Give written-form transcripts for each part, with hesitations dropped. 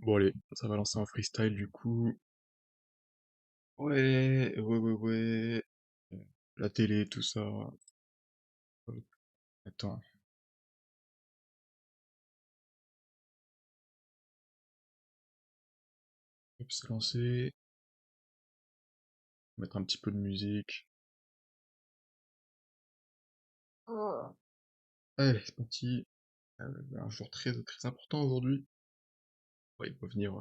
Bon allez, ça va lancer un freestyle du coup. Ouais. La télé, tout ça. Hop, attends, hop, c'est lancé. Mettre un petit peu de musique. Ah. Allez, c'est parti. Un jour très très important aujourd'hui. Ouais, il va venir.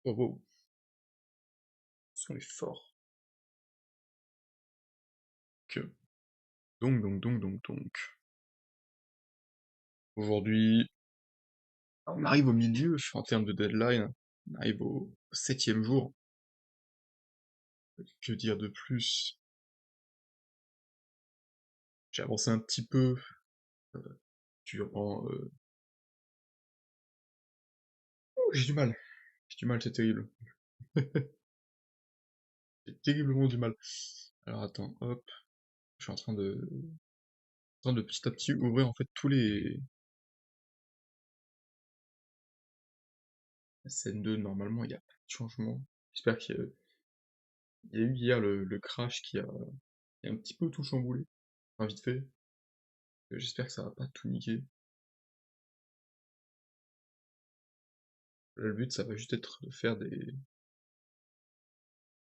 Oh, wow, ce sont les forts. Que. Donc. Aujourd'hui, on arrive au milieu, en termes de deadline. On arrive au septième jour. Que dire de plus? J'ai avancé un petit peu durant. Oh, j'ai du mal. J'ai du mal, c'est terrible. J'ai terriblement du mal. Alors attends, hop, je suis en train de petit à petit ouvrir en fait tous les la scène 2, normalement il n'y a pas de changement. J'espère qu'il y a eu hier le crash qui a un petit peu tout chamboulé, enfin vite fait. J'espère que ça va pas tout niquer. Là, le but ça va juste être de faire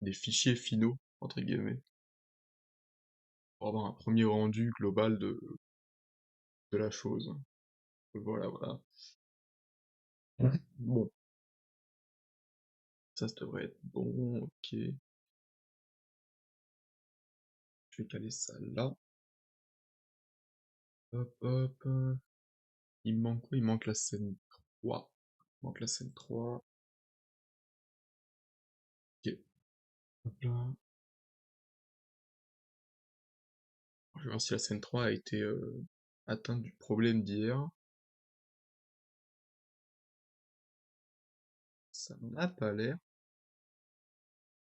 des fichiers finaux, entre guillemets, pour avoir un premier rendu global de la chose. Voilà. Bon, ça devrait être bon, ok. Je vais caler ça là. Hop. Il me manque quoi? Il manque la scène 3. Il manque la scène 3. Ok. Hop là. Je vais voir si la scène 3 a été atteinte du problème d'hier. Ça n'a pas l'air.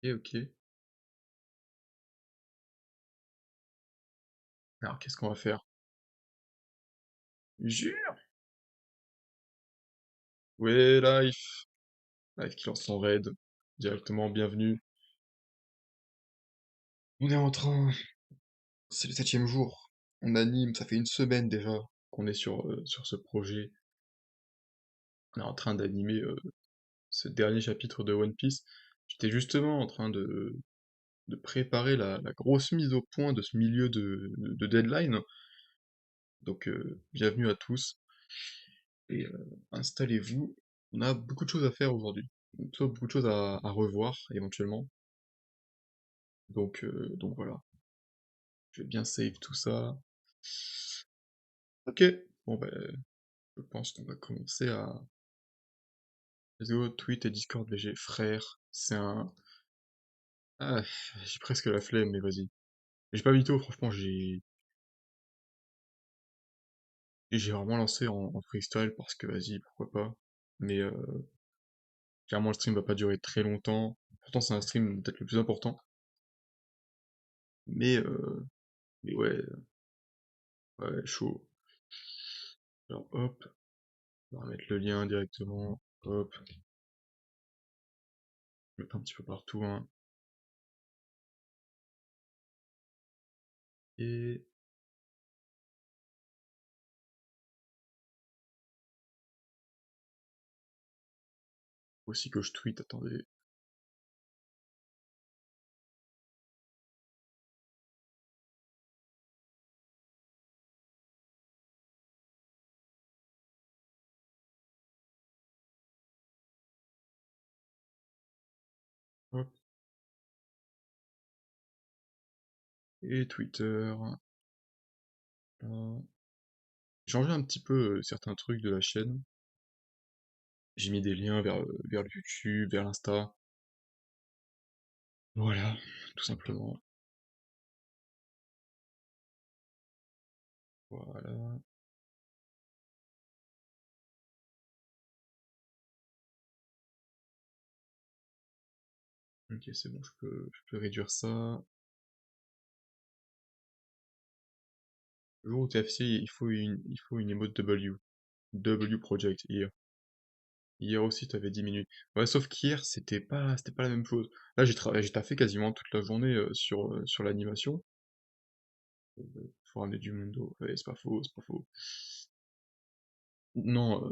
Ok. Alors qu'est-ce qu'on va faire? Jure! Ouais, Life! Life qui lance son raid. Directement, bienvenue. On est en train. C'est le septième jour. On anime, ça fait une semaine déjà qu'on est sur ce projet. On est en train d'animer ce dernier chapitre de One Piece. J'étais justement en train de préparer la grosse mise au point de ce milieu de deadline. Donc bienvenue à tous et installez-vous. On a beaucoup de choses à faire aujourd'hui. Plutôt beaucoup de choses à revoir éventuellement. Donc voilà. Je vais bien save tout ça. Ok. Bon ben, je pense qu'on va commencer à. Let's go, Tweet et Discord VG. Frère, c'est un. Ah, j'ai presque la flemme, mais vas-y. J'ai pas mytho, franchement, j'ai vraiment lancé en freestyle parce que vas-y, pourquoi pas. Mais clairement, le stream va pas durer très longtemps. Pourtant, c'est un stream peut-être le plus important. Mais, euh, mais ouais, chaud. Alors, hop, on va mettre le lien directement. Hop, mettre un petit peu partout, hein. Et aussi que je tweet, attendez. Hop, et Twitter. Là. J'ai changé un petit peu certains trucs de la chaîne. J'ai mis des liens vers le YouTube, vers l'Insta. Voilà, tout simplement. Voilà. Ok, c'est bon, je peux réduire ça. Le jour où t'es affiché, il faut une emote W. W Project here. Hier aussi, t'avais 10 minutes. Ouais, sauf qu'hier, c'était pas la même chose. Là, j'ai taffé quasiment toute la journée sur l'animation. Faut ramener du mundo. Ouais, c'est pas faux, c'est pas faux. Non,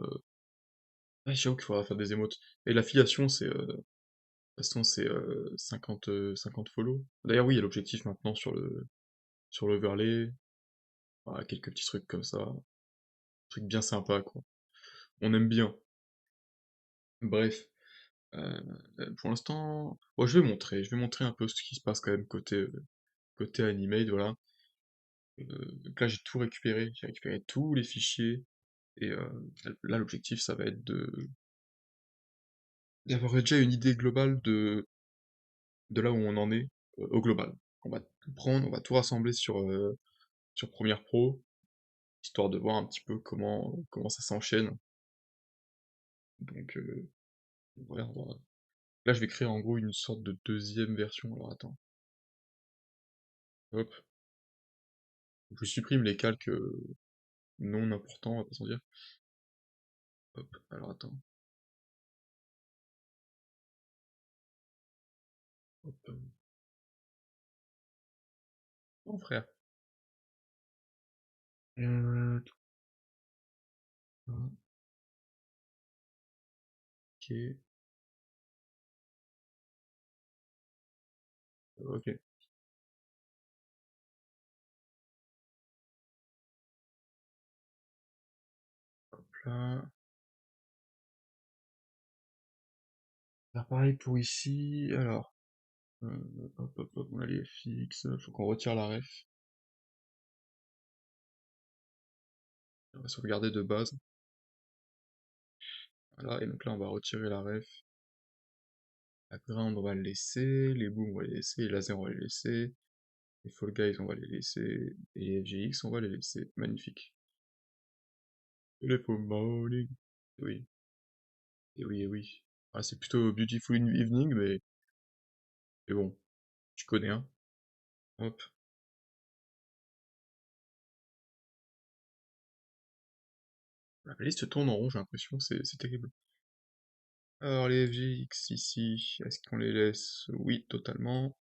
ouais, j'avoue qu'il faudra faire des émotes. Et l'affiliation, de toute façon, c'est 50, 50 follow. D'ailleurs, oui, il y a l'objectif maintenant sur l'overlay. Voilà, quelques petits trucs comme ça. Trucs bien sympas, quoi. On aime bien. Bref. euh, pour l'instant, bon, je vais montrer un peu ce qui se passe quand même côté Animate, voilà. Donc là, j'ai tout récupéré, j'ai récupéré tous les fichiers, et là, l'objectif, ça va être d'avoir déjà une idée globale de là où on en est, au global. On va tout prendre, on va tout rassembler sur Premiere Pro, histoire de voir un petit peu comment ça s'enchaîne. Donc, voilà, là, je vais créer en gros une sorte de deuxième version. Alors, attends, hop, je supprime les calques non importants, on va pas s'en dire. Hop, alors attends, hop, non frère. Tout ça, ok, ok, hop là. Alors pareil pour ici, alors, hop hop hop, on a les FX, faut qu'on retire la ref. On va sauvegarder de base. Voilà, et donc là on va retirer la ref. La ground on va le laisser, les booms on va les laisser, les lasers on va les laisser, les fall guys on va les laisser, et les FGX on va les laisser. Magnifique. Et les faux bowling. Oui, et oui, et oui. Ah, c'est plutôt Beautiful Evening, mais bon, tu connais, hein. Hop. La liste tourne en rond, j'ai l'impression, c'est terrible. Alors les FGX ici, est-ce qu'on les laisse? Oui, totalement.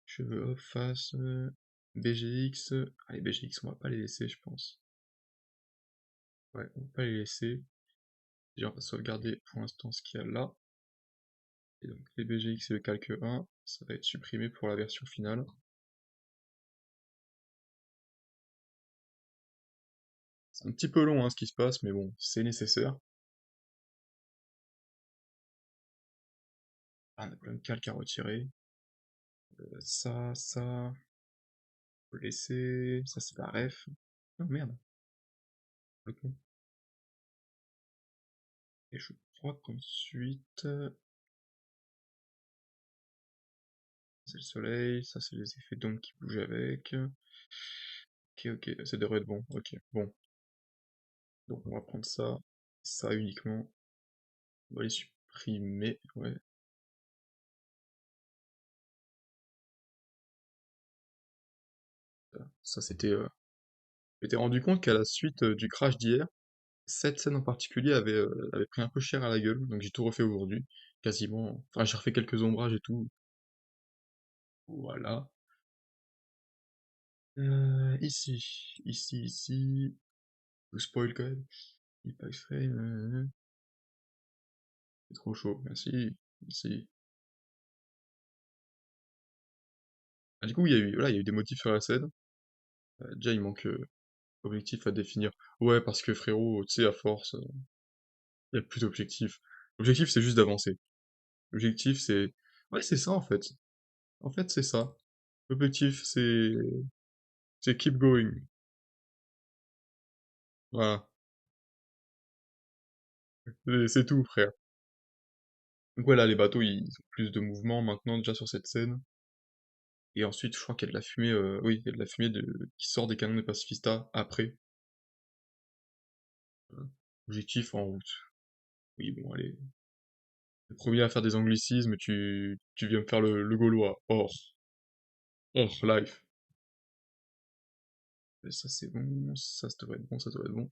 Cheveux off face, BGX. Allez, BGX, on va pas les laisser, je pense. Ouais, on va pas les laisser. Déjà, on va sauvegarder pour l'instant ce qu'il y a là. Et donc les BGX et le calque 1, ça va être supprimé pour la version finale. C'est un petit peu long hein, ce qui se passe, mais bon, c'est nécessaire. Ah, on a plein de calques à retirer. Ça, faut le laisser. Ça, c'est la ref. Oh merde. Ok. Et je crois qu'ensuite, c'est le soleil, ça c'est les effets d'ombre qui bougent avec. Ok, ok, ça devrait être bon. Ok, bon. Donc on va prendre ça uniquement. On va les supprimer, ouais. Ça c'était. Je m'étais rendu compte qu'à la suite du crash d'hier, cette scène en particulier avait pris un peu cher à la gueule, donc j'ai tout refait aujourd'hui, quasiment. Enfin, j'ai refait quelques ombrages et tout. Voilà. Ici. Je vous spoil quand même. Impact Frame, c'est trop chaud, merci, merci. Ah, du coup, voilà, il y a eu des motifs sur la scène. Déjà, il manque objectif à définir. Ouais, parce que frérot, tu sais, à force, il y a plus d'objectif. L'objectif, c'est juste d'avancer. L'objectif, c'est... Ouais, c'est ça, en fait. En fait, c'est ça. L'objectif, c'est keep going. Voilà. C'est tout, frère. Donc voilà, les bateaux, ils ont plus de mouvement maintenant, déjà, sur cette scène. Et ensuite, je crois qu'il y a de la fumée, oui, il y a de la fumée qui sort des canons des pacifistas après. Euh, Objectif en route. Oui, bon, allez. Le premier à faire des anglicismes, tu viens me faire le gaulois. Life. Et ça c'est bon, ça devrait être bon, ça devrait être bon.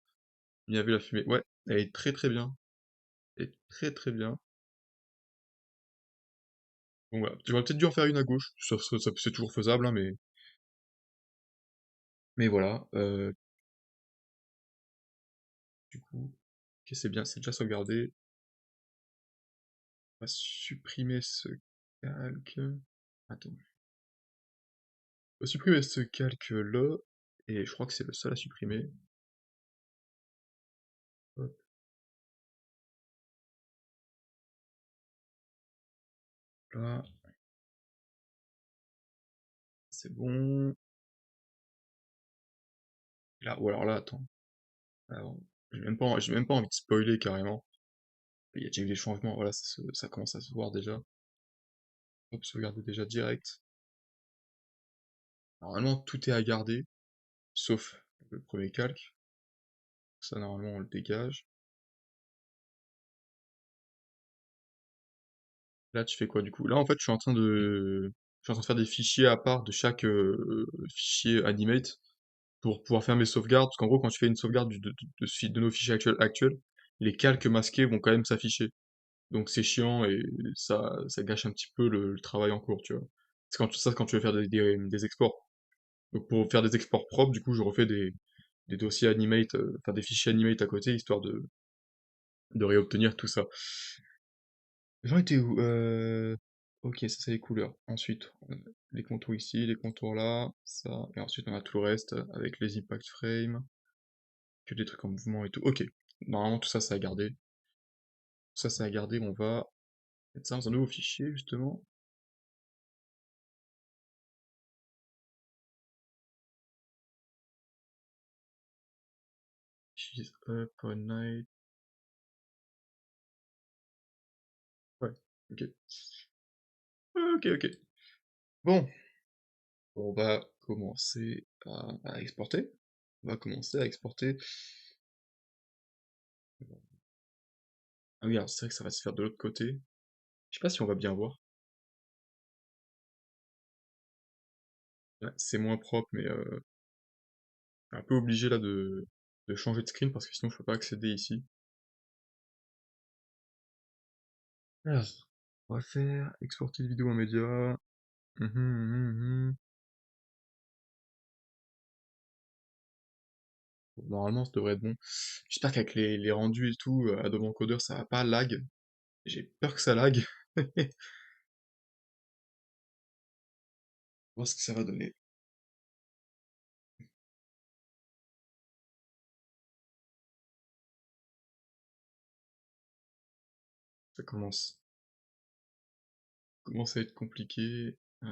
Il y avait la fumée. Ouais, elle est très très bien. est très très bien. Bon voilà, j'aurais peut-être dû en faire une à gauche, c'est toujours faisable, hein, mais voilà. Du coup, ok, c'est bien, c'est déjà sauvegardé. On va supprimer ce calque. Attends. On va supprimer ce calque-là, et je crois que c'est le seul à supprimer. Hop là, c'est bon. Là, ou alors là, attends. Alors, j'ai même pas envie de spoiler carrément. Il y a déjà eu des changements, voilà, ça commence à se voir déjà. Hop, sauvegarder déjà direct. Normalement, tout est à garder, sauf le premier calque. Ça, normalement, on le dégage. Là, tu fais quoi du coup? Là, en fait, je suis en train de faire des fichiers à part de chaque fichier animate pour pouvoir faire mes sauvegardes. Parce qu'en gros, quand tu fais une sauvegarde de nos fichiers actuels, les calques masqués vont quand même s'afficher. Donc c'est chiant et ça gâche un petit peu le travail en cours, tu vois. C'est quand tu veux faire des exports. Donc pour faire des exports propres, du coup, je refais des dossiers animate, enfin des fichiers animate à côté, histoire de réobtenir tout ça. J'en étais où? Ok, ça c'est les couleurs. Ensuite, on a les contours ici, les contours là, ça, et ensuite on a tout le reste avec les impact frames, que des trucs en mouvement et tout. Ok, normalement tout ça c'est à garder. Tout ça c'est à garder, on va mettre ça dans un nouveau fichier justement. She's up all night. Ouais, ok. Ok, ok. Bon, on va commencer à exporter. On va commencer à exporter. Ah oui, alors c'est vrai que ça va se faire de l'autre côté. Je sais pas si on va bien voir. Ouais, c'est moins propre, mais un peu obligé là de changer de screen parce que sinon je peux pas accéder ici. Alors, on va faire exporter de vidéo en média. Mhm. Bon, normalement, ça devrait être bon. J'espère qu'avec les rendus et tout, Adobe Encoder, ça va pas lag. J'ai peur que ça lag. On va voir ce que ça va donner. Ça commence à être compliqué. Ouais,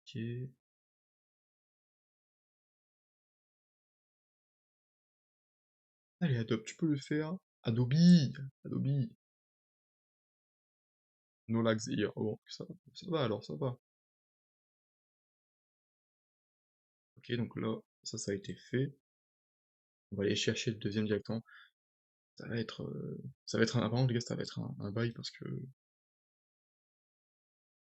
ok. Allez, Adobe, tu peux le faire. Adobe! Adobe! No lags here. Oh, ça va alors, ça va. Ok, donc là, ça a été fait. On va aller chercher le deuxième directement. Ça va être vraiment, les gars, ça va être un bail parce que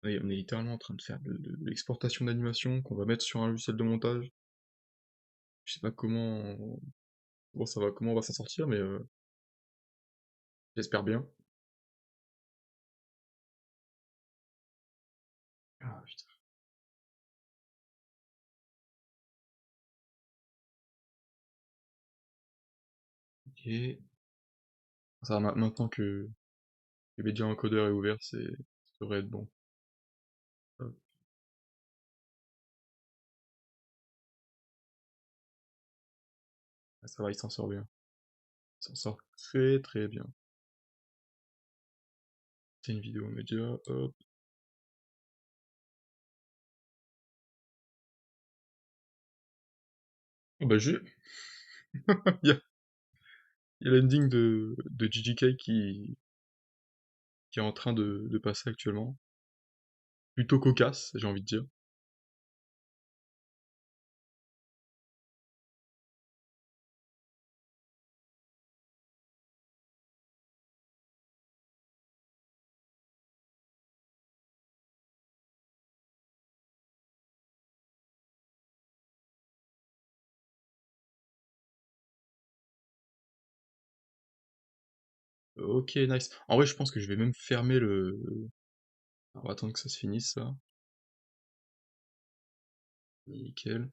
on est littéralement en train de faire de l'exportation d'animation qu'on va mettre sur un logiciel de montage. Je sais pas comment on va s'en sortir, mais j'espère bien. Ah putain. Ok. Ça va, maintenant que le média encodeur est ouvert, ça devrait être bon. Hop. Ah, ça va, il s'en sort bien. Il s'en sort très très bien. C'est une vidéo média, hop. Oh bah j'ai. Il y a, il y a l'ending de GGK qui est en train de passer actuellement. Plutôt cocasse, j'ai envie de dire. Ok, nice. En vrai, je pense que je vais même fermer le... On va attendre que ça se finisse, ça. Nickel.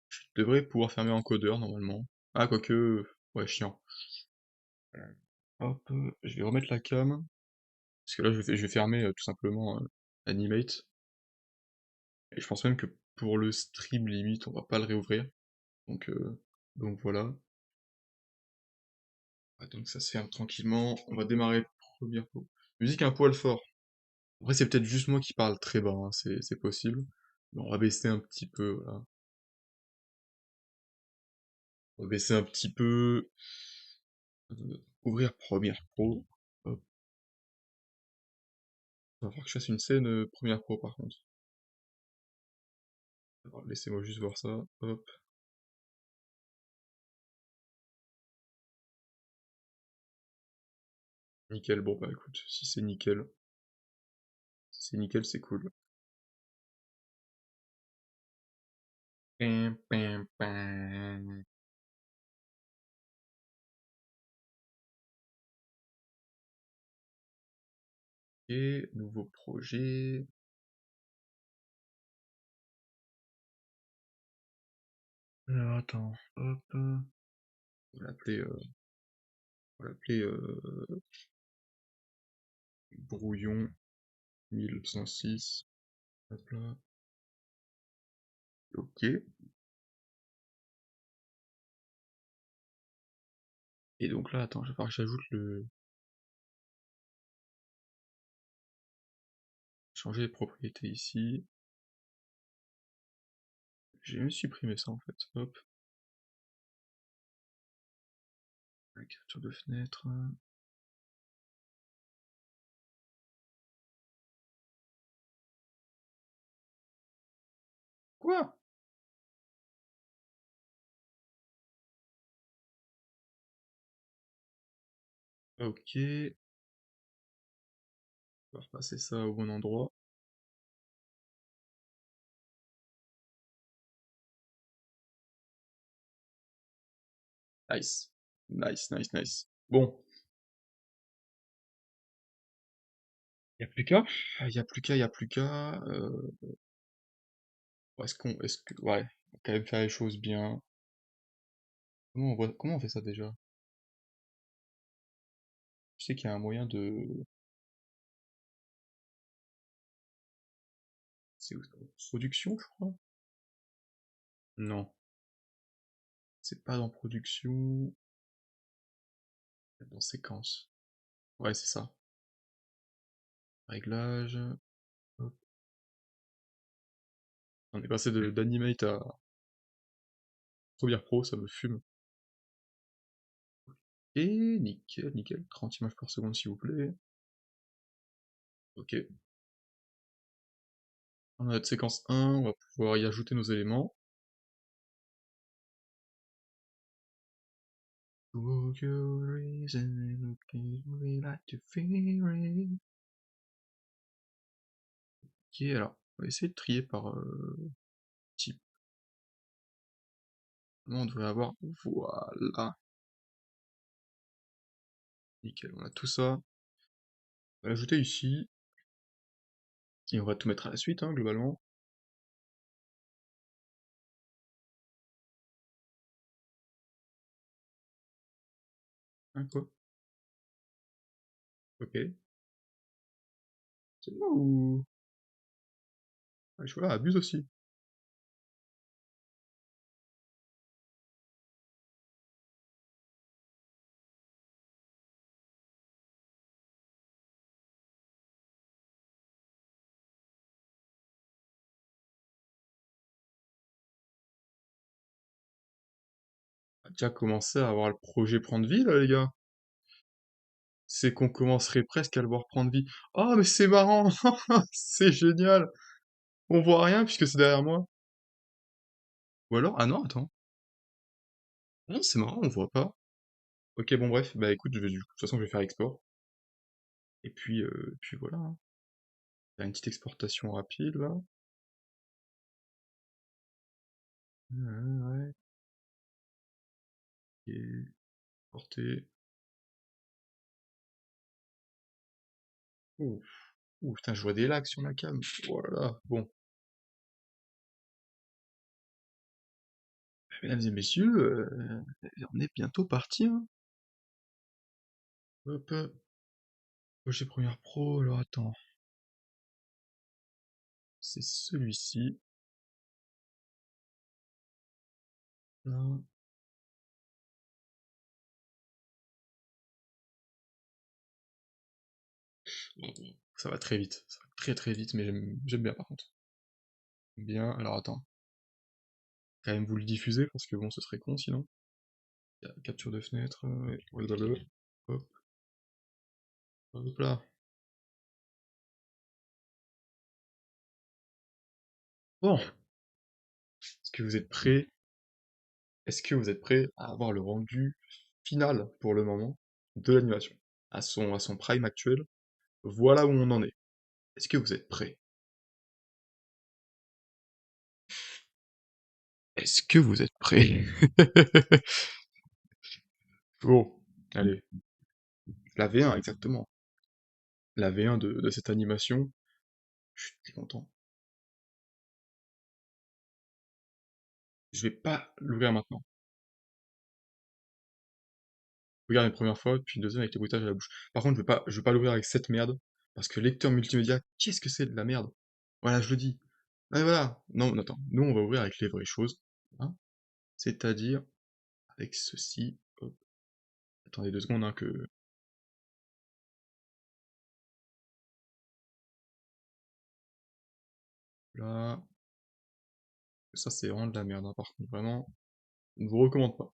Je devrais pouvoir fermer encodeur, normalement. Ah, quoique... Ouais, chiant. Hop, je vais remettre la cam. Parce que là, je vais fermer tout simplement Animate. Et je pense même que pour le stream, limite, on va pas le réouvrir. Donc, euh, donc voilà. Attends que ça se ferme tranquillement. On va démarrer première pause. Musique un poil fort. Après, c'est peut-être juste moi qui parle très bas, hein, c'est possible. Mais on va baisser un petit peu, voilà. On va baisser un petit peu. Ouvrir première pro. Hop. Il va falloir que je fasse une scène première pro par contre. Alors, laissez-moi juste voir ça. Hop. Nickel. Bon bah écoute, si c'est nickel, c'est cool. Pim, pim, pim. Et nouveau projet. Alors attends, hop. On va l'appeler on va l'appeler Brouillon 1106. Hop là. Ok. Et donc là, attends, je vais falloir que j'ajoute le. Changer les propriétés ici. J'ai même supprimé ça en fait. Hop. La capture de fenêtre. Quoi? Ok. On va repasser ça au bon endroit. Nice. Nice, nice, nice. Bon. Y a plus qu'à. Y a plus qu'à, y a plus qu'à. Est-ce que. Ouais. On va quand même faire les choses bien. Comment on fait ça déjà? Je sais qu'il y a un moyen de. C'est où ça? Production, je crois? Non. C'est pas dans production. C'est dans séquence. Ouais, c'est ça. Réglage. Hop. On est passé d'Animate à Premiere Pro, ça me fume. Et nickel, nickel. 30 images par seconde, s'il vous plaît. Ok. On a notre séquence 1, on va pouvoir y ajouter nos éléments. Would you reason looking we like to feel it? Ok, alors, on va essayer de trier par type. Là, on devrait avoir, voilà, nickel, on a tout ça. On va l'ajouter ici, et on va tout mettre à la suite, hein, globalement. Hein, quoi? Ok. C'est moi ou... Ouais, je vois, abuse aussi. On a déjà commencé à voir le projet prendre vie, là, les gars. C'est qu'on commencerait presque à le voir prendre vie. Oh, mais c'est marrant! C'est génial! On voit rien puisque c'est derrière moi. Ou alors, ah non, attends. Non, c'est marrant, on voit pas. Ok, bon, bref, bah écoute, de toute façon, je vais faire export. Et puis voilà, hein. Faire une petite exportation rapide, là. Ouais, et exporter. Ouh, ouh, putain, je vois des lags sur la cam. Oh là là. Bon, mesdames et messieurs, on est bientôt parti, hein. Hop, projet Premiere Pro, alors attends. C'est celui-ci. Là. Ça va très vite. Ça va très très vite, mais j'aime bien par contre. Bien, alors attends. Quand même vous le diffuser, parce que bon, ce serait con sinon. Il y a capture de fenêtre, blablabla. Hop, hop là. Bon, est-ce que vous êtes prêts? Est-ce que vous êtes prêts à avoir le rendu final, pour le moment, de l'animation? À son prime actuel, voilà où on en est. Est-ce que vous êtes prêts? Est-ce que vous êtes prêts? Bon, allez, la V1 exactement. La V1 de cette animation, je suis très content. Je vais pas l'ouvrir maintenant. Regarde une première fois, puis une deuxième avec les bruitages à la bouche. Par contre, je vais pas l'ouvrir avec cette merde, parce que lecteur multimédia, qu'est-ce que c'est de la merde? Voilà, je le dis. Ah, voilà. Non, non, attends. Nous, on va ouvrir avec les vraies choses, hein. C'est-à-dire avec ceci. Hop. Attendez 2 secondes, hein, que là, ça c'est vraiment de la merde, hein, par contre, vraiment, je ne vous recommande pas.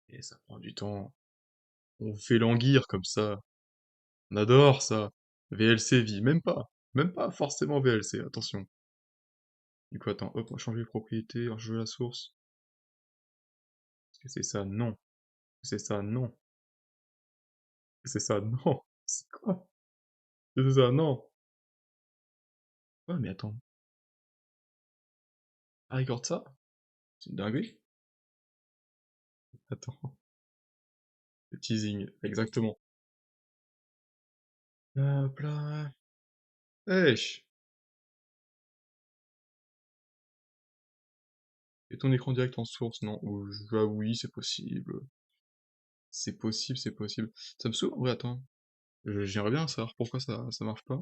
Et ça prend du temps. On vous fait languir comme ça. On adore ça. VLC vie, même pas forcément VLC, attention. Du coup, attends, hop, on va changer les propriétés, on va changer la source. Est-ce que c'est ça? Non. C'est ça? Non. C'est ça? Non. C'est quoi? C'est ça? Non. Ouais, mais attends. Ah, regarde ça? C'est une dinguerie? Attends. Le teasing, exactement. Hop là. Wesh! Et ton écran direct en source? Non. Ah oui, c'est possible. C'est possible, c'est possible. Ça me saoule, ouais, attends. J'aimerais bien savoir pourquoi ça marche pas.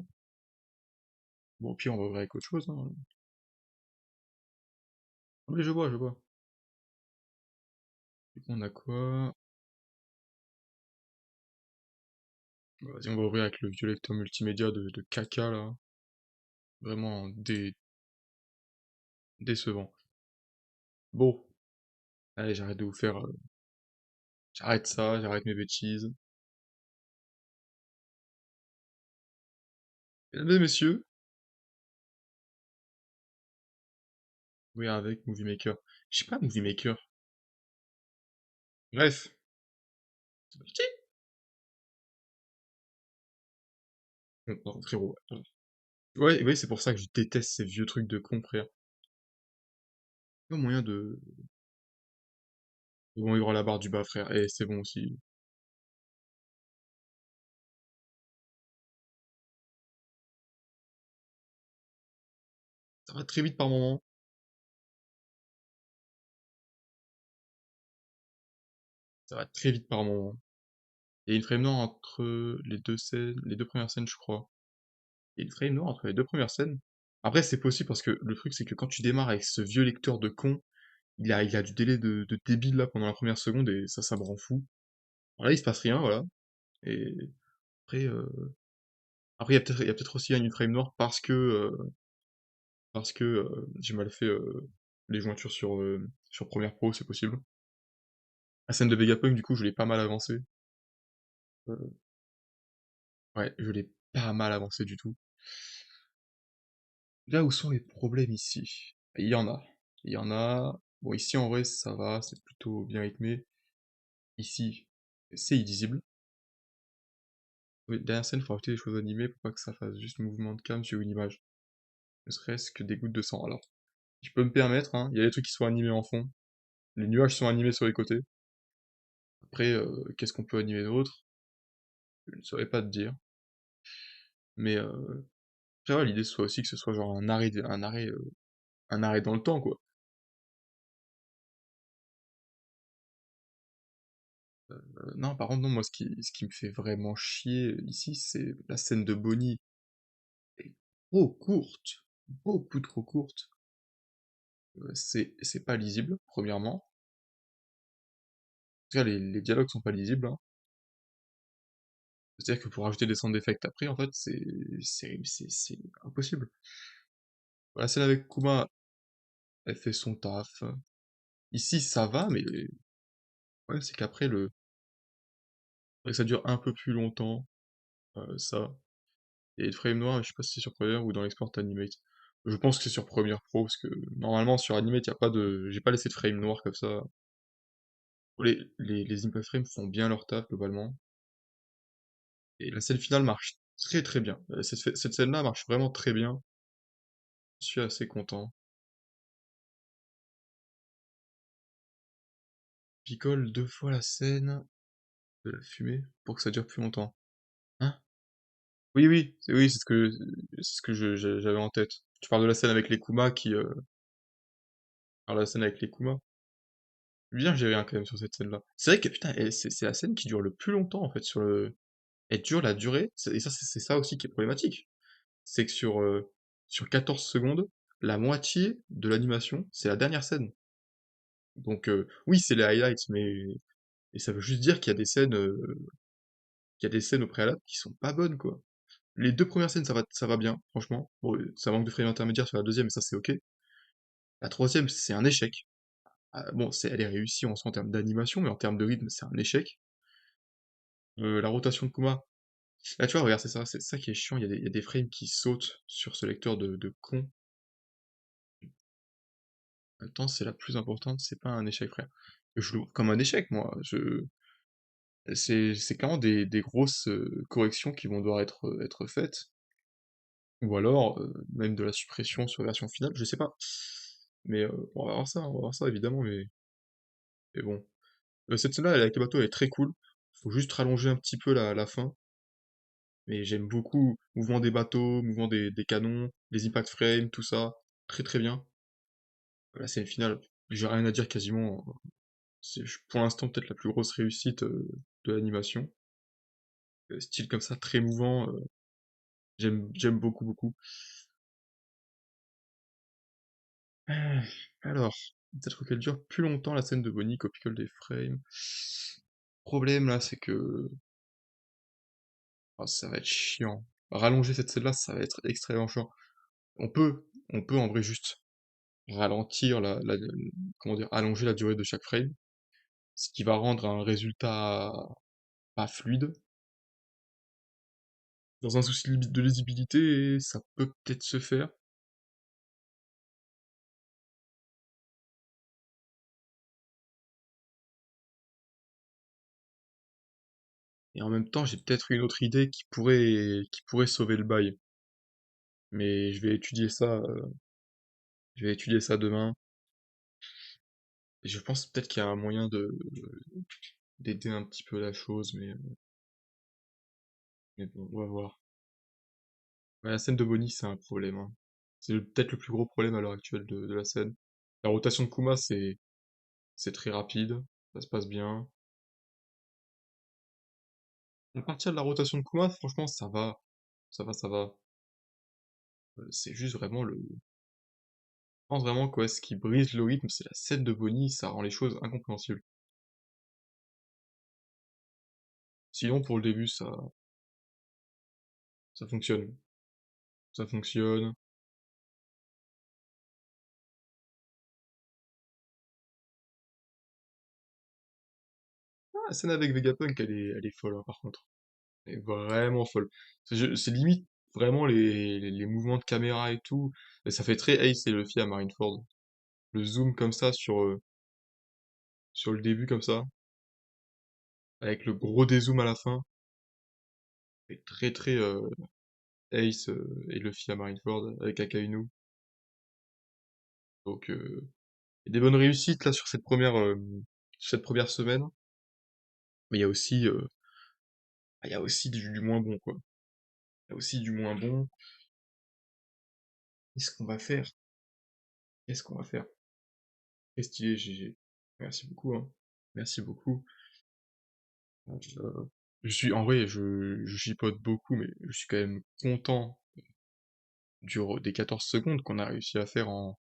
Bon, au pire, on va ouvrir avec autre chose, hein. Oui, je vois, je vois. Du coup, on a quoi? Vas-y, on va ouvrir avec le vieux lecteur multimédia de caca, là. Vraiment décevant. Bon, allez, j'arrête de vous faire... j'arrête ça, j'arrête mes bêtises. Mesdames et messieurs, oui, avec Movie Maker. Je sais pas, Movie Maker. Bref, c'est parti. Non, frérot. Ouais, ouais, c'est pour ça que je déteste ces vieux trucs de con, frère. Pas moyen Bon, il y aura la barre du bas, frère. Et c'est bon aussi. Ça va très vite par moment. Ça va très vite par moment. Il y a une frame noire entre les deux scènes, les deux premières scènes, je crois. Il y a une frame noire entre les deux premières scènes. Après, c'est possible parce que le truc, c'est que quand tu démarres avec ce vieux lecteur de con, il a du délai de débile là pendant la première seconde et ça me rend fou. Alors là, il se passe rien, voilà. Et après, il y a peut-être aussi une frame noire parce que j'ai mal fait les jointures sur Premiere Pro, c'est possible. La scène de Vegapunk, du coup, je l'ai pas mal avancé. Euh, ouais, je l'ai pas mal avancé du tout. Là où sont les problèmes ici? Il y en a. Il y en a. Bon, ici, en vrai, ça va, c'est plutôt bien rythmé. Ici, c'est illisible. Oui, dernière scène, faut rajouter des choses animées pour pas que ça fasse juste mouvement de cam sur une image. Ne serait-ce que des gouttes de sang. Alors, je peux me permettre, hein, il y a des trucs qui sont animés en fond. Les nuages sont animés sur les côtés. Après, qu'est-ce qu'on peut animer d'autre? Je ne saurais pas te dire. Mais après, ouais, l'idée soit aussi que ce soit genre un arrêt dans le temps, quoi. Non, par contre, non, moi, ce qui me fait vraiment chier ici, c'est la scène de Bonnie est trop courte, beaucoup trop courte. C'est pas lisible, premièrement. Déjà, les dialogues sont pas lisibles, hein. C'est-à-dire que pour rajouter des sound effects après, en fait, c'est impossible. La scène avec Kuma, elle fait son taf. Ici, ça va, mais ouais, c'est qu'après, ça dure un peu plus longtemps, ça. Et le frame noir, je sais pas si c'est sur Premiere ou dans l'export Animate. Je pense que c'est sur Premiere Pro, parce que normalement sur Animate, y a pas de. J'ai pas laissé de frame noir comme ça. Les impact frames font bien leur taf globalement. Et la scène finale marche très très bien. Cette scène-là marche vraiment très bien. Je suis assez content. Picole deux fois la scène de la fumée pour que ça dure plus longtemps. Hein? Oui, oui, oui, c'est ce que j'avais en tête. Tu parles de la scène avec les Kuma qui. Alors la scène avec les Kuma. Bien géré hein, quand même sur cette scène-là. C'est vrai que putain, c'est la scène qui dure le plus longtemps en fait sur le. Elle dure la durée, et ça c'est ça aussi qui est problématique. C'est que sur 14 secondes, la moitié de l'animation, c'est la dernière scène. Donc oui, c'est les highlights, mais et ça veut juste dire qu'il y a des scènes au préalable qui sont pas bonnes quoi. Les deux premières scènes ça va bien, franchement. Bon, ça manque de frame intermédiaire sur la deuxième, mais ça c'est ok. La troisième, c'est un échec. Ah, bon, elle est réussie en termes d'animation, mais en termes de rythme, c'est un échec. La rotation de Kuma. Là, tu vois, regarde, c'est ça qui est chiant. Il y a des frames qui sautent sur ce lecteur de con. En même temps, c'est la plus importante, c'est pas un échec, frère. Je le vois comme un échec, moi. C'est clairement des grosses corrections qui vont devoir être faites. Ou alors, même de la suppression sur la version finale, je sais pas. Mais on va voir ça évidemment, mais bon. Cette scène-là, avec le bateau, elle est très cool. Faut juste rallonger un petit peu la fin. Mais j'aime beaucoup mouvement des bateaux, mouvement des canons, les impact frames, tout ça. Très très bien. La scène finale, j'ai rien à dire quasiment. C'est pour l'instant peut-être la plus grosse réussite de l'animation. Style comme ça, très mouvant. J'aime beaucoup beaucoup. Euh, Alors, peut-être qu'elle dure plus longtemps la scène de Bonnie qu'au Pickle des Frames. Problème là, c'est que ça va être chiant. Rallonger cette scène-là, ça va être extrêmement chiant. On peut en vrai juste ralentir comment dire, allonger la durée de chaque frame, ce qui va rendre un résultat pas fluide. Dans un souci de lisibilité, ça peut peut-être se faire. Et en même temps, j'ai peut-être une autre idée qui pourrait sauver le bail. Mais je vais étudier ça demain. Et je pense peut-être qu'il y a un moyen d'aider un petit peu la chose, mais bon, on va voir. Ouais, la scène de Bonnie, c'est un problème, hein. C'est peut-être le plus gros problème à l'heure actuelle de la scène. La rotation de Kuma, c'est très rapide, ça se passe bien. À partir de la rotation de Kuma, franchement, ça va. Ça va, ça va. C'est juste vraiment Je pense vraiment que ouais, ce qui brise le rythme, c'est la scène de Bonnie, ça rend les choses incompréhensibles. Sinon, pour le début, ça fonctionne. Ça fonctionne. Ah, la scène avec Vegapunk, elle est folle, hein, par contre. Elle est vraiment folle. C'est limite vraiment les mouvements de caméra et tout. Et ça fait très Ace et Luffy à Marineford. Le zoom comme ça sur le début comme ça, avec le gros dézoom à la fin. C'est très très Ace et Luffy à Marineford avec Akainu. Donc il y a des bonnes réussites là sur cette première semaine. Mais il y a aussi, il y a aussi du moins bon, quoi. Il y a aussi du moins bon. Qu'est-ce qu'on va faire? Qu'est-ce qu'on va faire? Très stylé, GG. Merci beaucoup, hein. Merci beaucoup. Euh, je suis, en vrai, je chipote beaucoup, mais je suis quand même content des 14 secondes qu'on a réussi à faire en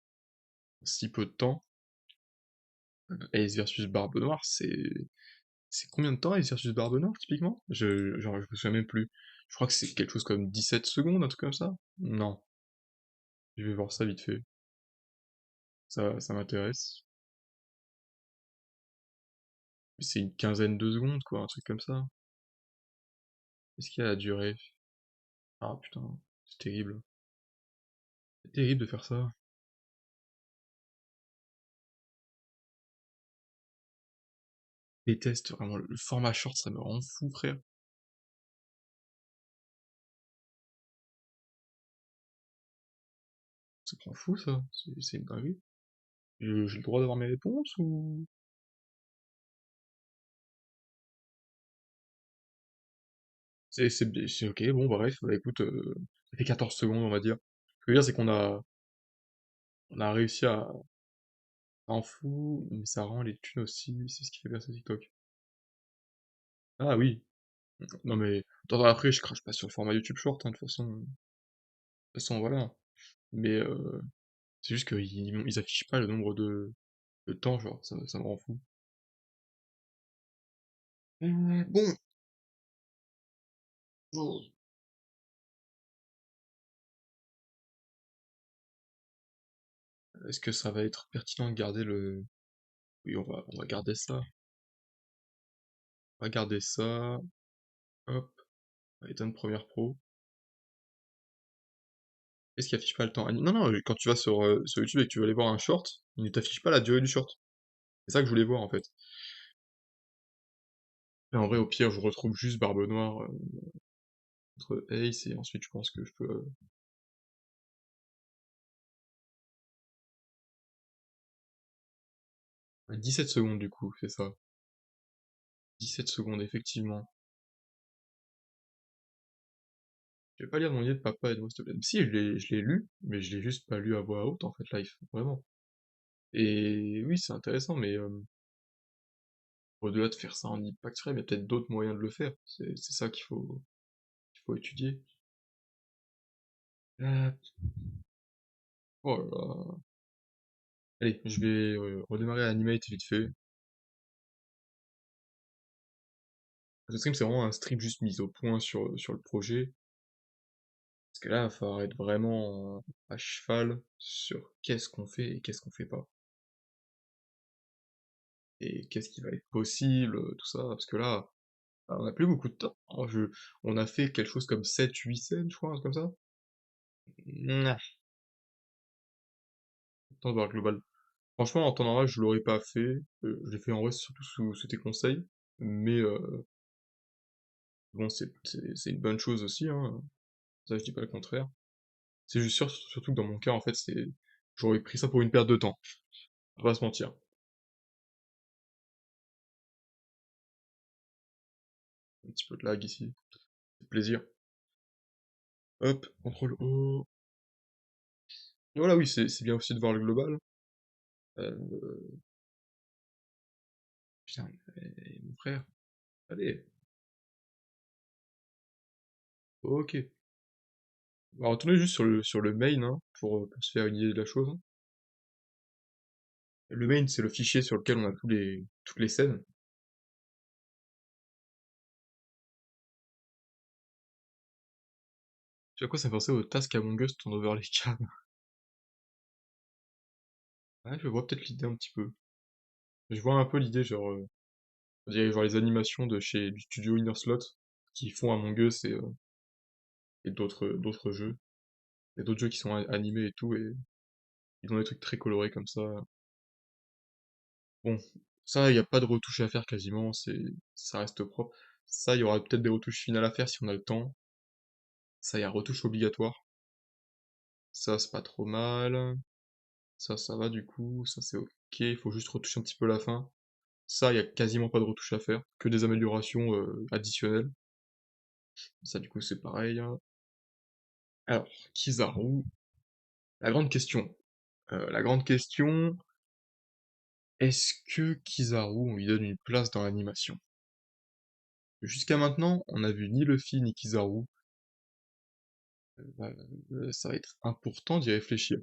si peu de temps. Ace versus Barbe Noire, c'est combien de temps Ace versus Barbe Noire, typiquement? Genre, je me souviens même plus. Je crois que c'est quelque chose comme 17 secondes, un truc comme ça? Non. Je vais voir ça vite fait. Ça m'intéresse. C'est une quinzaine de secondes, quoi, un truc comme ça. Qu'est-ce qu'il y a à durer? Ah putain, c'est terrible. C'est terrible de faire ça. Je déteste vraiment le format short, ça me rend fou, frère. Ça me rend fou, ça. C'est une dinguerie. J'ai le droit d'avoir mes réponses ou... C'est ok, bon, bref, bah écoute, ça fait 14 secondes, on va dire. Ce que je veux dire, c'est on a réussi à en fou, mais ça rend les thunes aussi, c'est ce qui fait bien ce TikTok. Ah oui, non mais, attends, après, je crache pas sur le format YouTube Short, hein, de toute façon, voilà. Mais c'est juste qu'ils affichent pas le nombre de temps, genre, ça me rend fou. Bon, bon. Est-ce que ça va être pertinent de garder le... Oui, on va garder ça. On va garder ça. Hop, Ethan Premiere Pro. Est-ce qu'il affiche pas le temps? Non, non, quand tu vas sur YouTube et que tu veux aller voir un short, il ne t'affiche pas la durée du short. C'est ça que je voulais voir en fait. Et en vrai, au pire, je retrouve juste Barbe Noire entre Ace et ensuite je pense que je peux. 17 secondes du coup, c'est ça. 17 secondes, effectivement. Je vais pas lire mon livre de papa et de moi, s'il te plaît. Si, je l'ai lu, mais je l'ai juste pas lu à voix haute en fait, live, vraiment. Et oui, c'est intéressant, mais au-delà de faire ça en impact frame, il y a peut-être d'autres moyens de le faire. C'est ça qu'il faut étudier. Euh, Oh là là. Allez, je vais redémarrer Animate vite fait. Ce stream, c'est vraiment un stream juste mis au point sur le projet. Parce que là, il va falloir être vraiment à cheval sur qu'est-ce qu'on fait et qu'est-ce qu'on fait pas. Et qu'est-ce qui va être possible, tout ça. Parce que là, on n'a plus beaucoup de temps. On a fait quelque chose comme 7-8 scènes, je crois, un truc comme ça. Mouah. Temps de voir global. Franchement, en temps normal, je l'aurais pas fait. Je l'ai fait en vrai surtout sous tes conseils. Mais bon, c'est une bonne chose aussi, hein. Ça, je dis pas le contraire. C'est juste surtout que dans mon cas, en fait, j'aurais pris ça pour une perte de temps. On va pas se mentir. Un petit peu de lag ici. C'est plaisir. Hop, contrôle O. Et voilà, oui, c'est bien aussi de voir le global. Euh, Putain, mon frère. Allez, ok. On va retourner juste sur le main, hein, pour se faire une idée de la chose, hein. Le main, c'est le fichier sur lequel on a toutes les scènes. Tu sais à quoi ça me fait penser au Task Among Us ton overlay cam? Ouais, je vois peut-être l'idée un petit peu. Je vois un peu l'idée, genre, on dirait genre les animations de chez du studio Inner Slot qui font Among Us et d'autres jeux. Il y a d'autres jeux qui sont animés et tout, et ils ont des trucs très colorés comme ça. Bon, ça, il n'y a pas de retouches à faire quasiment, ça reste propre. Ça, il y aura peut-être des retouches finales à faire si on a le temps. Ça, il y a retouche obligatoire. Ça, c'est pas trop mal. Ça va du coup. Ça, c'est ok. Il faut juste retoucher un petit peu la fin. Ça, il y a quasiment pas de retouches à faire, que des améliorations additionnelles. Ça, du coup, c'est pareil, hein. Alors, Kizaru, la grande question. La grande question, est-ce que Kizaru, on lui donne une place dans l'animation? Jusqu'à maintenant, on n'a vu ni Luffy ni Kizaru. Ça va être important d'y réfléchir.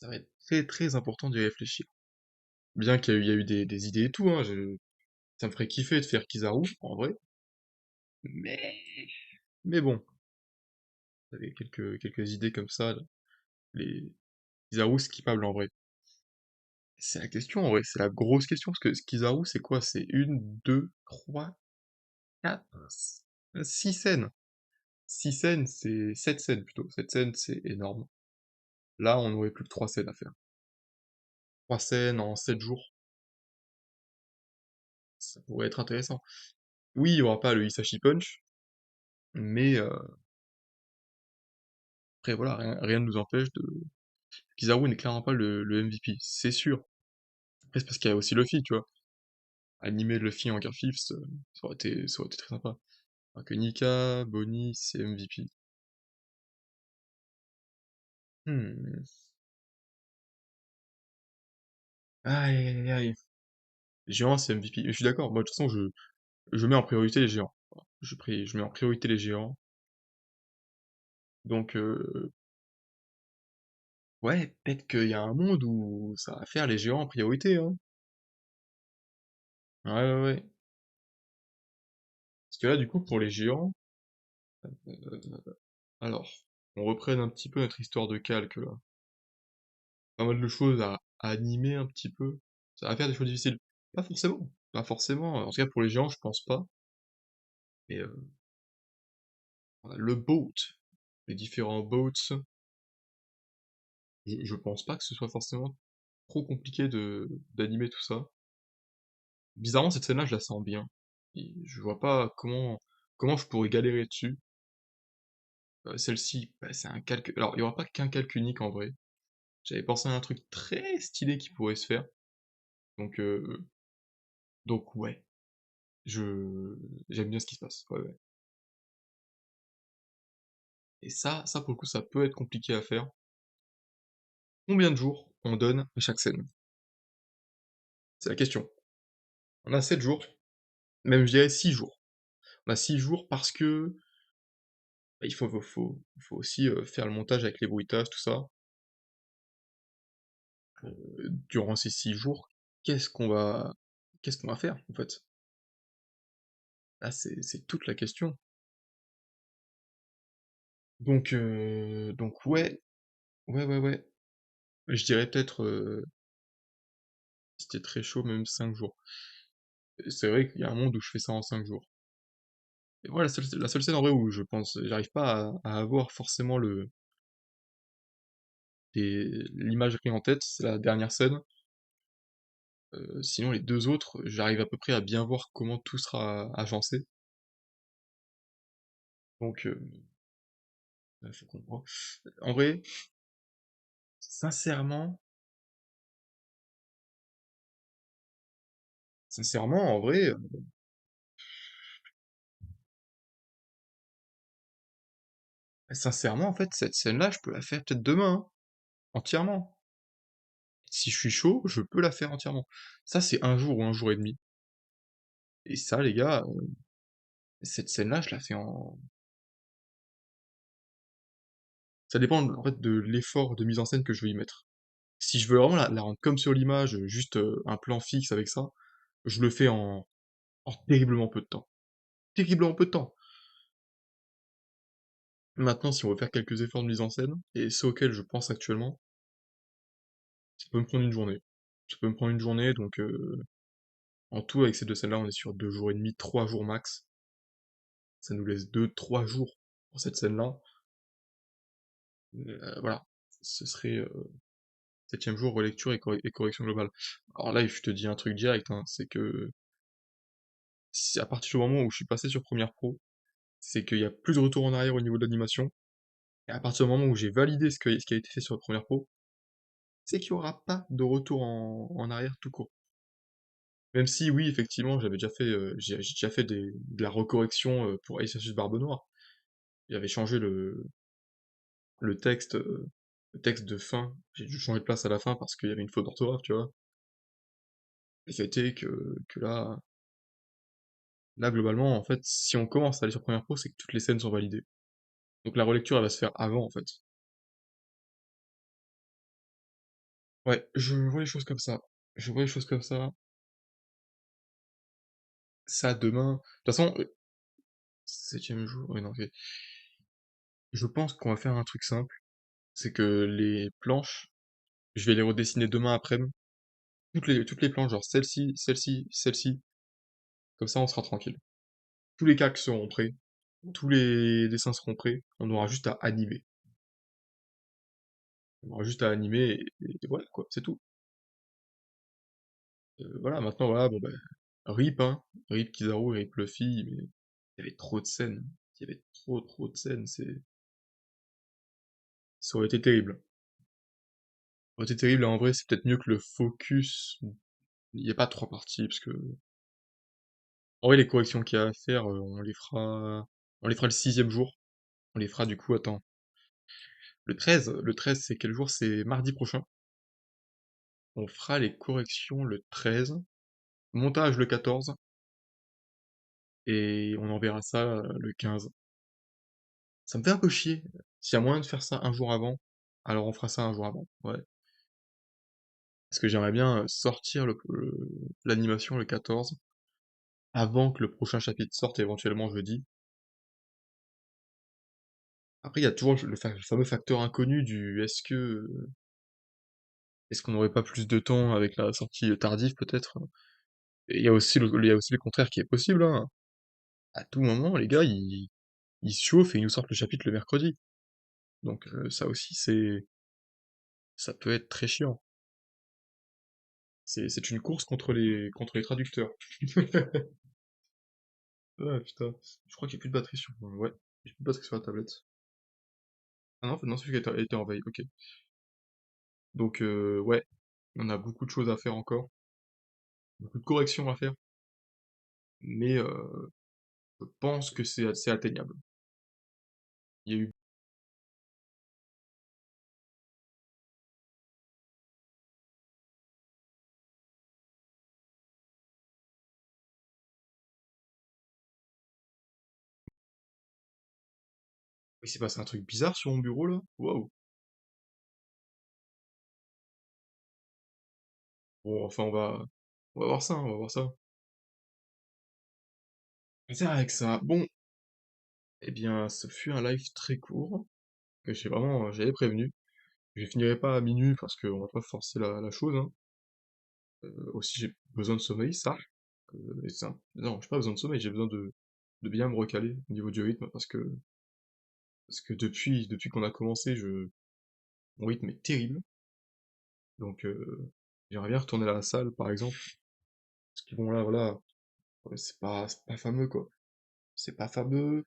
Ça va être très très important d'y réfléchir. Bien qu'il y a eu des idées et tout, hein, ça me ferait kiffer de faire Kizaru, en vrai. Mais, mais bon, j'avais quelques idées comme ça, là. Les Kizaru skippables en vrai. C'est la question en vrai, c'est la grosse question, parce que Kizaru c'est quoi? C'est une, deux, trois, quatre, six scènes. Six scènes, c'est sept scènes plutôt. Sept scènes, c'est énorme. Là, on aurait plus que trois scènes à faire. Trois scènes en 7 jours, ça pourrait être intéressant. Oui, il y aura pas le Hisashi Punch, mais après voilà, rien ne nous empêche de. Kizaru n'est clairement pas le MVP, c'est sûr. Après, c'est parce qu'il y a aussi Luffy, tu vois. Animer Luffy en Gear Fifth, ça aurait été très sympa. Alors que Nika, Bonnie, c'est MVP. Hmm. Aïe, aïe, aïe. Géant, c'est MVP. Je suis d'accord, moi de toute façon, je mets en priorité les géants. Voilà. Je mets en priorité les géants. Donc, ouais, peut-être qu'il y a un monde où ça va faire les géants en priorité, hein. Ouais, ouais, ouais. Parce que là, du coup, pour les géants, alors, on reprenne un petit peu notre histoire de calque, là. Pas mal de choses à animer un petit peu. Ça va faire des choses difficiles. Pas forcément. Pas forcément. En tout cas, pour les géants, je pense pas. Mais voilà, le boat, les différents boats, je pense pas que ce soit forcément trop compliqué de d'animer tout ça. Bizarrement, cette scène-là, je la sens bien. Et je vois pas comment je pourrais galérer dessus. Celle-ci, bah, c'est un calque. Alors, il y aura pas qu'un calque unique en vrai. J'avais pensé à un truc très stylé qui pourrait se faire. Donc, euh, donc ouais, je j'aime bien ce qui se passe. Ouais, ouais. Et ça pour le coup, ça peut être compliqué à faire. Combien de jours on donne à chaque scène? C'est la question. On a 7 jours, même je dirais 6 jours. On a 6 jours parce que bah, il faut aussi faire le montage avec les bruitages, tout ça. Durant ces 6 jours, qu'est-ce qu'on va qu'est-ce qu'on va faire en fait? Là, c'est toute la question. Donc ouais, ouais, ouais, ouais. Je dirais peut-être, si c'était très chaud, même 5 jours. C'est vrai qu'il y a un monde où je fais ça en 5 jours. Et voilà, la seule scène en vrai où je pense, j'arrive pas à avoir forcément l'imagerie en tête, c'est la dernière scène. Sinon les deux autres, j'arrive à peu près à bien voir comment tout sera agencé. Donc, faut qu'on voit. En vrai, sincèrement, sincèrement, en vrai, sincèrement, en fait, cette scène-là, je peux la faire peut-être demain, hein, entièrement. Si je suis chaud, je peux la faire entièrement. Ça, c'est un jour ou un jour et demi. Et ça, les gars, cette scène-là, je la fais en. Ça dépend en fait de l'effort de mise en scène que je vais y mettre. Si je veux vraiment la rendre comme sur l'image, juste un plan fixe avec ça, je le fais en terriblement peu de temps. Terriblement peu de temps. Maintenant, si on veut faire quelques efforts de mise en scène, et ceux auxquels je pense actuellement, ça peut me prendre une journée. Ça peut me prendre une journée, donc en tout, avec ces deux scènes-là, on est sur 2 jours et demi, 3 jours max. Ça nous laisse 2, 3 jours pour cette scène-là. Voilà. Ce serait septième jour, relecture et correction globale. Alors là, je te dis un truc direct, hein, c'est que à partir du moment où je suis passé sur Premiere Pro, c'est qu'il y a plus de retour en arrière au niveau de l'animation. Et à partir du moment où j'ai validé ce qui a été fait sur Premiere Pro, c'est qu'il y aura pas de retour en arrière tout court. Même si oui, effectivement, j'avais déjà fait, j'ai déjà fait de la recorrection, pour Ace versus Barbe Noire. J'avais changé le texte, le texte de fin, j'ai dû changer de place à la fin parce qu'il y avait une faute d'orthographe, tu vois? Et ça a été que là, globalement, en fait, si on commence à aller sur Premiere Pro, c'est que toutes les scènes sont validées. Donc la relecture, elle va se faire avant, en fait. Ouais, je vois les choses comme ça. Je vois les choses comme ça. Ça, demain... De toute façon, 7e jour... Ouais, non, ok. Je pense qu'on va faire un truc simple, c'est que les planches, je vais les redessiner demain après-midi. Toutes les planches, genre celle-ci, celle-ci, celle-ci. Comme ça, on sera tranquille. Tous les calques seront prêts. Tous les dessins seront prêts. On aura juste à animer. On aura juste à animer et voilà, quoi. C'est tout. Voilà, maintenant, voilà, bon ben, RIP, hein, RIP Kizaru, RIP Luffy, mais il y avait trop de scènes, il y avait trop de scènes, ça aurait été terrible. Ça aurait été terrible, et en vrai, c'est peut-être mieux que le focus, il n'y a pas trois parties, parce que, en vrai, les corrections qu'il y a à faire, on les fera le 6e jour, on les fera du coup, attends, le treize c'est quel jour? C'est mardi prochain, on fera les corrections le 13, montage le 14, et on enverra ça le 15. Ça me fait un peu chier. S'il y a moyen de faire ça un jour avant, alors on fera ça un jour avant. Ouais. Parce que j'aimerais bien sortir l'animation le 14, avant que le prochain chapitre sorte éventuellement jeudi. Après, il y a toujours le fameux facteur inconnu du est-ce qu'on n'aurait pas plus de temps avec la sortie tardive peut-être? Et il y a aussi le contraire qui est possible, hein. À tout moment, les gars, ils se chauffent et ils nous sortent le chapitre le mercredi. Donc ça aussi, ça peut être très chiant. C'est une course contre les traducteurs. Ah putain, je crois qu'il n'y a plus de batterie sur... Ouais, j'ai plus de batterie sur la tablette. Ah non, en fait, non, c'est celui qui a été en veille, ok. Donc ouais, on a beaucoup de choses à faire encore, beaucoup de corrections à faire, mais je pense que c'est assez atteignable. Il y a eu... Il s'est passé un truc bizarre sur mon bureau là? Waouh! Bon, enfin, on va voir ça, hein, on va voir ça. C'est avec ça. Bon, eh bien, ce fut un live très court, que j'avais prévenu. Je finirai pas à minuit parce qu'on va pas forcer la chose, hein. Aussi, j'ai besoin de sommeil, ça. Non, j'ai pas besoin de sommeil, j'ai besoin de bien me recaler au niveau du rythme parce que depuis qu'on a commencé, mon rythme est terrible. Donc, j'aimerais bien retourner à la salle, par exemple. Parce que bon, là, voilà, ouais, c'est pas fameux, quoi. C'est pas fameux.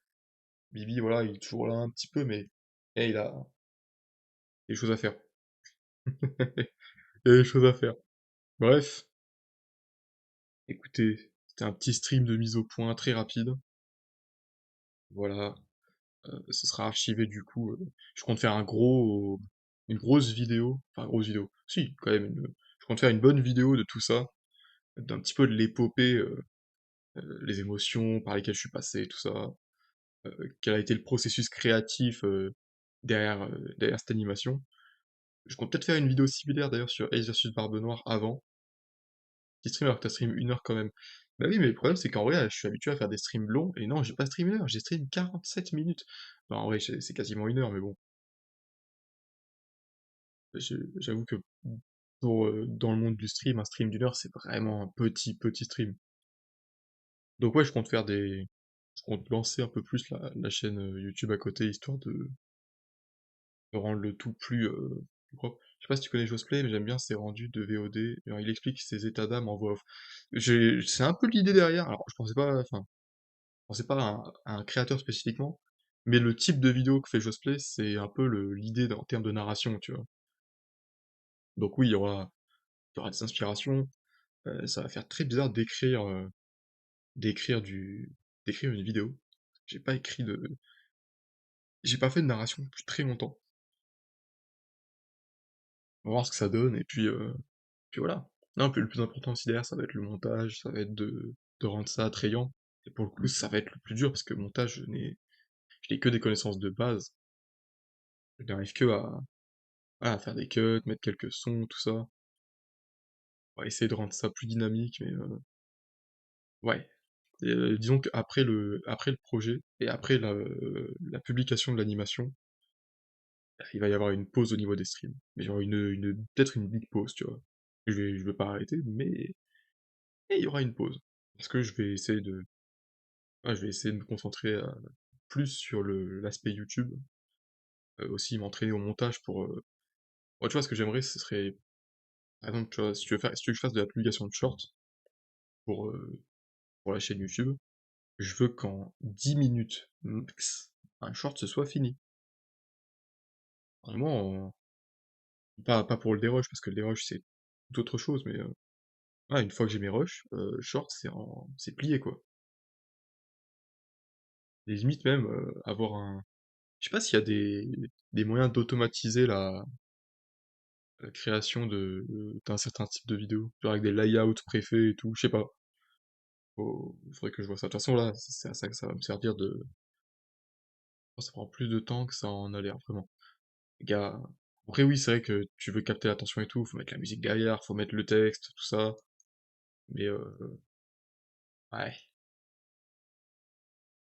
Bibi, voilà, il est toujours là un petit peu, mais il a des choses à faire. Il y a des choses à faire. Bref, écoutez, c'était un petit stream de mise au point très rapide. Voilà, ce sera archivé du coup. Je compte faire une grosse vidéo, enfin grosse vidéo, si quand même, je compte faire une bonne vidéo de tout ça, d'un petit peu de l'épopée, les émotions par lesquelles je suis passé, tout ça, quel a été le processus créatif derrière cette animation. Je compte peut-être faire une vidéo similaire d'ailleurs sur Ace versus Barbe Noire avant, petit stream alors que t'as stream 1 heure quand même. Bah oui, mais le problème c'est qu'en vrai, je suis habitué à faire des streams longs, et non, j'ai pas stream 1 heure, j'ai stream 47 minutes. Bah, en vrai, c'est quasiment 1 heure, mais bon. J'avoue que dans le monde du stream, un stream d'1 heure, c'est vraiment un petit stream. Donc ouais, je compte lancer un peu plus la chaîne YouTube à côté, histoire de rendre le tout plus propre. Je sais pas si tu connais Josplay, mais j'aime bien ses rendus de VOD. Alors, il explique ses états d'âme en voix off. C'est un peu l'idée derrière. Alors, je pensais pas à un créateur spécifiquement, mais le type de vidéo que fait Josplay, c'est un peu l'idée en termes de narration, tu vois. Donc oui, il y aura des inspirations, ça va faire très bizarre d'écrire du, d'écrire une vidéo. J'ai pas écrit de, j'ai pas fait de narration depuis très longtemps. On va voir ce que ça donne, et puis voilà. Non, puis le plus important aussi derrière, ça va être le montage, ça va être de rendre ça attrayant. Et pour le coup, ça va être le plus dur, parce que montage, je n'ai que des connaissances de base. Je n'arrive que à faire des cuts, mettre quelques sons, tout ça. On va essayer de rendre ça plus dynamique, mais ouais. Et, disons qu'après le projet, et après la publication de l'animation, il va y avoir une pause au niveau des streams. Mais genre peut-être une big pause, tu vois. Je vais pas arrêter, mais il y aura une pause. Parce que ouais, je vais essayer de me concentrer plus sur l'aspect YouTube, aussi m'entraîner au montage pour. Ouais, tu vois, ce que j'aimerais, ce serait, par exemple, tu vois, si tu veux que je fasse de la publication de shorts pour, euh, pour la chaîne YouTube, je veux qu'en 10 minutes max, un short se soit fini. Vraiment, pas pour le dérush, parce que le dérush c'est tout autre chose, mais ouais, une fois que j'ai mes rushs, short c'est plié quoi. Et limite même avoir un. Je sais pas s'il y a des moyens d'automatiser la création d'un certain type de vidéo, genre avec des layouts préfaits et tout, je sais pas. Faudrait que je vois ça. De toute façon là, c'est à ça que ça va me servir de. Ça prend plus de temps que ça en a l'air, vraiment. Les gars. Après oui, c'est vrai que tu veux capter l'attention et tout, faut mettre la musique derrière, faut mettre le texte, tout ça. Mais ouais,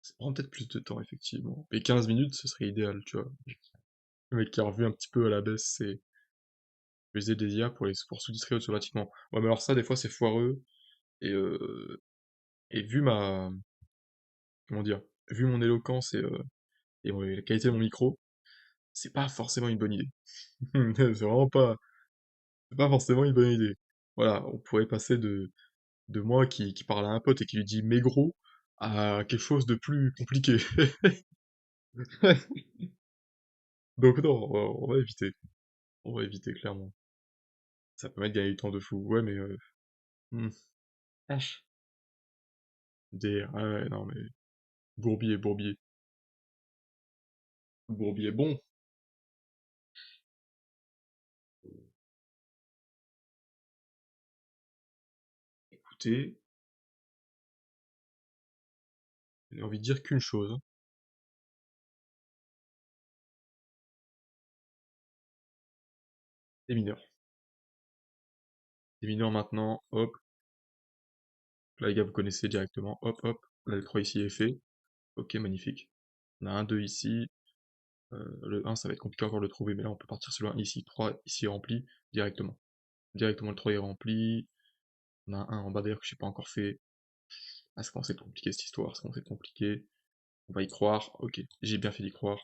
ça prend peut-être plus de temps, effectivement. Et 15 minutes, ce serait idéal, tu vois. Le mec qui a revu un petit peu à la baisse, c'est utiliser des IA pour sous-titrer automatiquement. Ouais, mais alors ça, des fois, c'est foireux. Et, euh, et vu ma, comment dire, vu mon éloquence et la qualité de mon micro, c'est pas forcément une bonne idée. C'est pas forcément une bonne idée. Voilà, on pourrait passer de moi qui parle à un pote et qui lui dit mais gros à quelque chose de plus compliqué. Donc non, on va éviter. On va éviter clairement. Ça peut mettre gagner du temps de fou. Ouais, mais hmm, H. Ouais, ouais, non mais Bourbier, Bourbier, Bourbier. Bon, écoutez, j'ai envie de dire qu'une chose, hein. Les mineurs. Les mineurs maintenant, hop, là les gars vous connaissez directement, hop hop, là le 3 ici est fait, ok magnifique. On a un 2 ici, le un ça va être compliqué encore de le trouver, mais là on peut partir sur le 1 ici, 3 ici rempli, directement. Directement le 3 est rempli, on a un en bas d'ailleurs que j'ai pas encore fait. Ah ça commence à être compliqué cette histoire, ça commence à être compliqué. On va y croire, ok, j'ai bien fait d'y croire.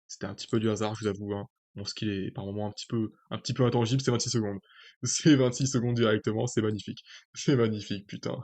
C'était un petit peu du hasard, je vous avoue, hein. Mon skill est par moments un petit peu intangible, c'est 26 secondes. C'est 26 secondes directement, c'est magnifique. C'est magnifique, putain.